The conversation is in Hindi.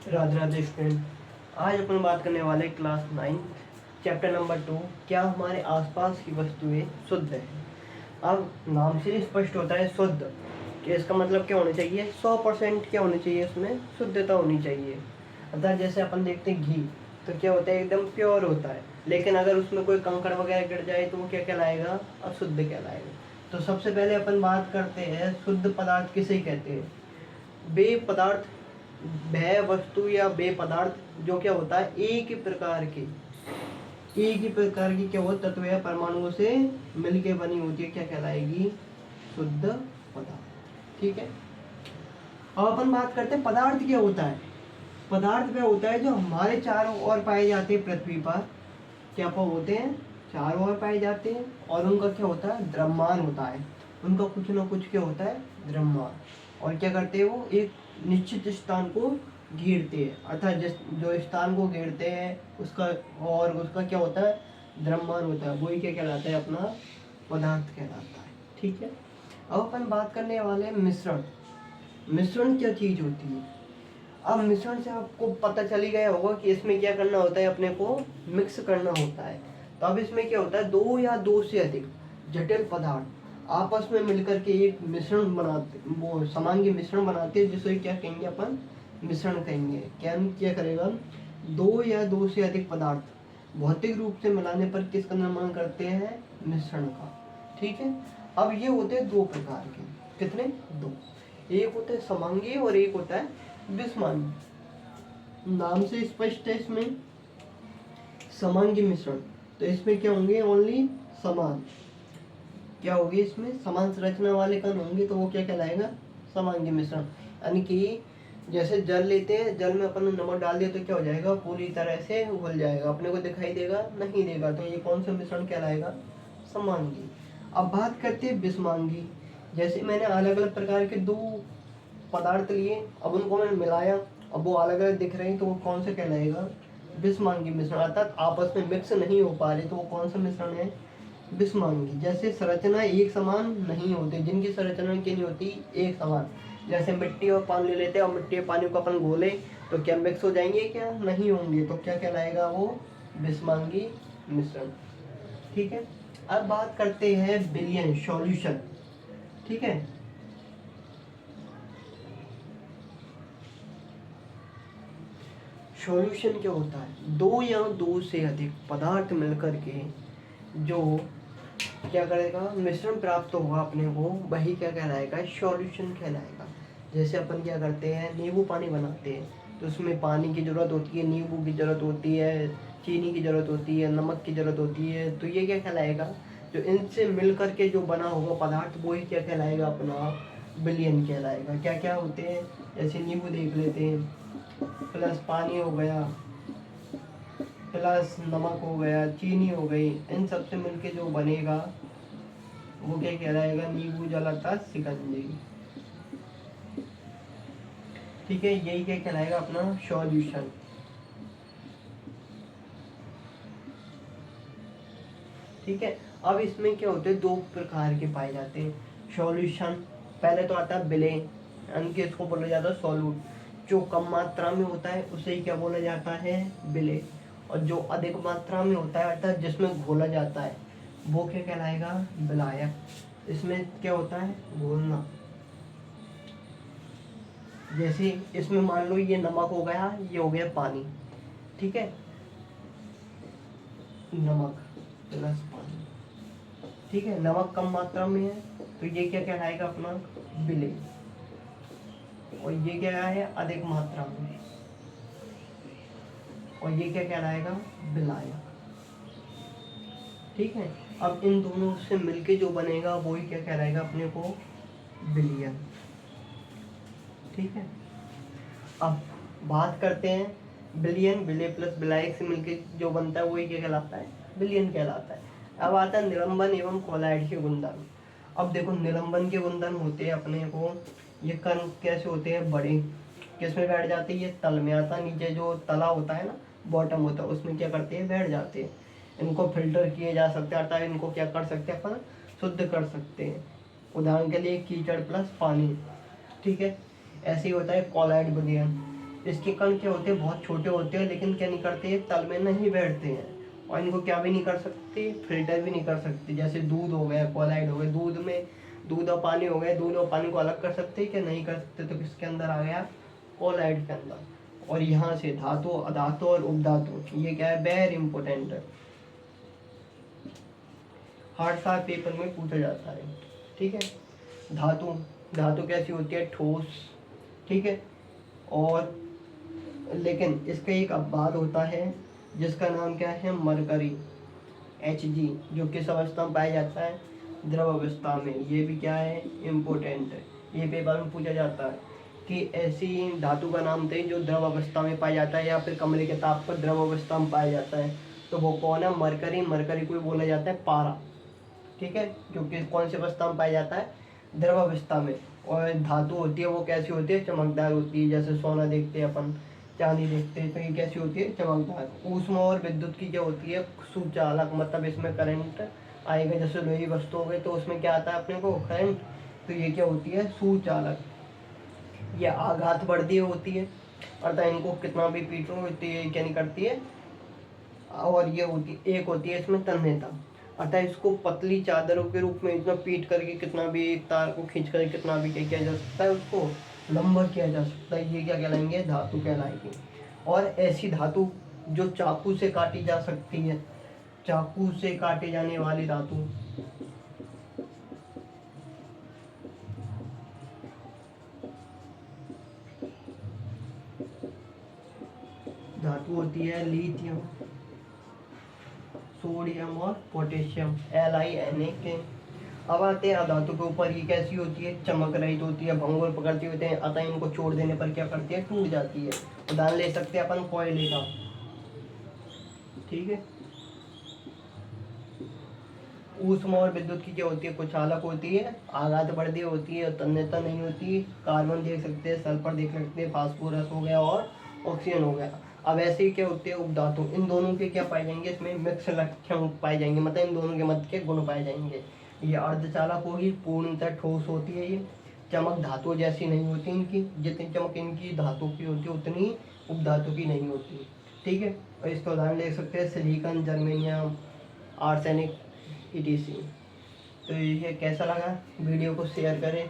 राधे राधे स्टूडेंट। आज अपन बात करने वाले क्लास 9 चैप्टर नंबर 2, क्या हमारे आसपास की वस्तुएं शुद्ध है। अब नाम से ही स्पष्ट होता है शुद्ध, कि इसका मतलब क्या होना चाहिए, 100% क्या होना चाहिए, उसमें शुद्धता होनी चाहिए। अतः जैसे अपन देखते हैं घी, तो क्या होता है, एकदम प्योर होता है, लेकिन अगर उसमें कोई कंकड़ वगैरह गिर जाए तो वो क्या कहलाएगा, अशुद्ध कहलाएगा। तो सबसे पहले अपन बात करते हैं शुद्ध पदार्थ किसे कहते हैं। वे पदार्थ, वह वस्तु या वे पदार्थ जो क्या होता है, एक ही प्रकार की क्या हो, तत्व या परमाणुओं से मिलके बनी होती है, क्या कहलाएगी, शुद्ध पदार्थ। ठीक है। अब अपन बात करते हैं पदार्थ क्या होता है। पदार्थ वह होता है जो हमारे चारों ओर पाए जाते हैं पृथ्वी पर। क्या होते हैं, चारों ओर पाए जाते हैं, और उनका क्या होता है, द्रव्यमान होता है। उनका कुछ ना कुछ क्या होता है, द्रव्यमान। और क्या करते हैं, वो एक निश्चित स्थान को घेरते हैं, अर्थात जिस जो स्थान को घेरते हैं उसका, और उसका क्या होता है, द्रव्यमान होता है, वही क्या कहलाता है, अपना पदार्थ कहलाता है। ठीक है। अब अपन बात करने वाले हैं मिश्रण। मिश्रण क्या चीज होती है। अब मिश्रण से आपको पता चल ही गया होगा कि इसमें क्या करना होता है, अपने को मिक्स करना होता है। तो अब इसमें क्या होता है, दो या दो से अधिक जटिल पदार्थ आपस में मिलकर के एक मिश्रण बनाते, वो समांगी मिश्रण बनाते हैं, जिसे क्या कहेंगे, अपन मिश्रण कहेंगे। क्या करेगा, दो या दो से अधिक पदार्थ भौतिक रूप से मिलाने पर किसका निर्माण करते हैं, मिश्रण का। ठीक है। अब ये होते हैं दो प्रकार के, कितने, दो। एक होता है समांगी और एक होता है विषमांगी। नाम से स्पष्ट है इसमें समांगी मिश्रण। तो इसमें क्या होंगे, ओनली समान, क्या होगी, इसमें समान संरचना वाले कण होंगे, तो वो क्या कहलाएगा, समांगी मिश्रण। यानी कि जैसे जल लेते हैं, जल में अपन नमक डाल दिया तो क्या हो जाएगा, पूरी तरह से घुल जाएगा, अपने को दिखाई देगा नहीं देगा, तो ये कौन सा मिश्रण कहलाएगा, समांगी। अब बात करते हैं विषमांगी। जैसे मैंने अलग अलग प्रकार के दो पदार्थ लिए, अब उनको मैंने मिलाया, अब वो अलग अलग दिख रहे हैं, तो वो कौन सा कहलाएगा, विषमांगी मिश्रण। अर्थात आपस में मिक्स नहीं हो पा रहे, तो वो कौन सा मिश्रण है, विषमांगी। जैसे संरचना एक समान नहीं होती, जिनकी संरचना की नहीं होती एक समान, जैसे मिट्टी और पानी ले लेते हैं, और मिट्टी और पानी को अपन घोले तो क्या मिक्स हो जाएंगे, क्या नहीं होंगे, तो क्या कहलाएगा, वो विषमांगी मिश्रण। ठीक है। अब बात करते हैं विलयन, सॉल्यूशन। ठीक है। सॉल्यूशन क्या होता है, दो या दो से अधिक पदार्थ मिलकर के जो क्या करेगा, मिश्रण प्राप्त होगा अपने को, वही क्या कहलाएगा, सॉल्यूशन कहलाएगा। जैसे अपन क्या करते हैं, नींबू पानी बनाते हैं, तो उसमें पानी की जरूरत होती है, नींबू की जरूरत होती है, चीनी की जरूरत होती है, नमक की जरूरत होती है, तो ये क्या कहलाएगा, जो इनसे मिल करके जो बना होगा पदार्थ, वही क्या कहलाएगा, अपना विलयन कहलाएगा। क्या क्या होते हैं, जैसे नींबू देख लेते हैं, प्लस पानी हो गया, प्लस नमक हो गया, चीनी हो गई, इन सब से मिलके जो बनेगा वो क्या कहलाएगा, नींबू जल अर्थात शिकंजी। ठीक है। यही क्या कहलाएगा, अपना सॉल्यूशन। ठीक है। अब इसमें क्या होते हैं, दो प्रकार के पाए जाते हैं सॉल्यूशन। पहले तो आता है विलेय, यानी कि इसको बोला जाता है सॉल्यूट। जो कम मात्रा में होता है उसे ही क्या बोला जाता है, विलेय। और जो अधिक मात्रा में होता है, अर्थात जिसमें घोला जाता है, वो क्या कहलाएगा, विलायक। इसमें क्या होता है, घोलना। जैसे इसमें मान लो ये नमक हो गया, ये हो गया पानी। ठीक है। नमक प्लस पानी। ठीक है। नमक कम मात्रा में है, तो ये क्या कहलाएगा, अपना विलेय। और ये क्या है, अधिक मात्रा में, और ये क्या कहलाएगा, विलायक। ठीक है। अब इन दोनों से मिलके जो बनेगा वही क्या कहलाएगा, अपने को विलयन। ठीक है। अब बात करते हैं विलयन, विलेय प्लस विलायक से मिलके जो बनता है वही क्या कहलाता है, विलयन कहलाता है। अब आता है निलंबन एवं कोलाइड के गुणधर्म। अब देखो, निलंबन के गुणधर्म होते हैं अपने को, ये कण कैसे होते हैं, बड़े, किस में बैठ जाते हैं, ये तल में आता है, नीचे जो तला होता है ना, बॉटम होता है, उसमें क्या करते हैं, बैठ जाते हैं। इनको फिल्टर किए जा सकते हैं, अर्थात इनको क्या कर सकते हैं, अपन शुद्ध कर सकते हैं। उदाहरण के लिए कीचड़ प्लस पानी। ठीक है। ऐसे ही होता है कोलाइड विलयन। इसके कण क्या होते हैं, बहुत छोटे होते हैं, लेकिन क्या नहीं करते, तल में नहीं बैठते हैं और इनको क्या भी नहीं कर सकते, फिल्टर भी नहीं कर सकते। जैसे दूध हो गया, कोलाइड हो गया, दूध में दूध और पानी हो गया, दूध और पानी को अलग कर सकते हैं क्या, नहीं कर सकते। तो किसके अंदर आ गया, कोलाइड के अंदर। और यहाँ से धातु, अधातु और उपधातु, ये क्या है, वेरी इंपॉर्टेंट है, हार्ड सार पेपर में पूछा जाता है। ठीक है, धातु, धातु कैसी होती है, ठोस। ठीक है, और लेकिन इसका एक अपवाद होता है जिसका नाम क्या है, मरकरी, Hg, जो किस अवस्था में पाया जाता है, द्रव अवस्था में। ये भी क्या है, इम्पोर्टेंट है, ये पेपर में पूछा जाता है कि ऐसी धातु का नाम थे जो द्रव अवस्था में पाया जाता है या फिर कमरे के ताप पर द्रव अवस्था में पाया जाता है। तो वो कौन है, मरकरी। मरकरी को बोला जाता है पारा। ठीक है, जो कि कौन सी अवस्था में पाया जाता है, द्रव अवस्था में। और धातु होती है वो कैसी होती है, चमकदार होती है। जैसे सोना देखते हैं अपन, चांदी देखते हैं, तो ये कैसी होती है, चमकदार। ऊष्मा और विद्युत की क्या होती है, सुचालक, मतलब इसमें करंट आएगा। जैसे लोही वस्तु हो गई तो उसमें क्या आता है अपने को, करंट। तो ये क्या होती है, सुचालक। ये आघात वर्धी होती है, अर्थात इनको कितना भी पीटो तो ये क्या नहीं करती है। और ये होती, एक होती है इसमें तन्यता, अतः इसको पतली चादरों के रूप में इतना पीट करके कितना भी, एक तार को खींच कर कितना भी क्या किया जा सकता है, उसको लंबा किया जा सकता है। ये क्या कहलाएंगे, धातु कहलाएगी। और ऐसी धातु जो चाकू से काटी जा सकती है, चाकू से काटे जाने वाली धातु, धातु होती है लिथियम, सोडियम और पोटेशियम, Li Na के। अब आते हैं अधातु के ऊपर। ये कैसी होती है, चमक रहित होती है, भंगुर पकड़ती होते हैं, अतः इनको छोड़ देने पर क्या करती है, टूट जाती है। उदाहरण ले सकते हैं अपन कोयले का। ठीक है, ऊष्मा और विद्युत की क्या होती है, कुचालक होती है, आघात वर्धी होती है, तन्यता नहीं होती। कार्बन देख सकते हैं, सल्फर देख सकते हैं, फास्फोरस हो गया और ऑक्सीजन हो गया। अब ऐसे ही क्या होते हैं उपधातु, इन दोनों के क्या पाए जाएंगे, इसमें मिक्स लक्षण पाए जाएंगे, मतलब इन दोनों के मध्य के गुण पाए जाएंगे। ये अर्धचालक होगी, पूर्णतः ठोस होती है ये, चमक धातु जैसी नहीं होती इनकी, जितनी चमक इनकी धातु की होती है उतनी उपधातु की नहीं होती। ठीक है, और इसका उदाहरण ले सकते हैं सिलिकॉन, जर्मेनियम, आर्सेनिक, ETC। तो ये कैसा लगा, वीडियो को शेयर करें,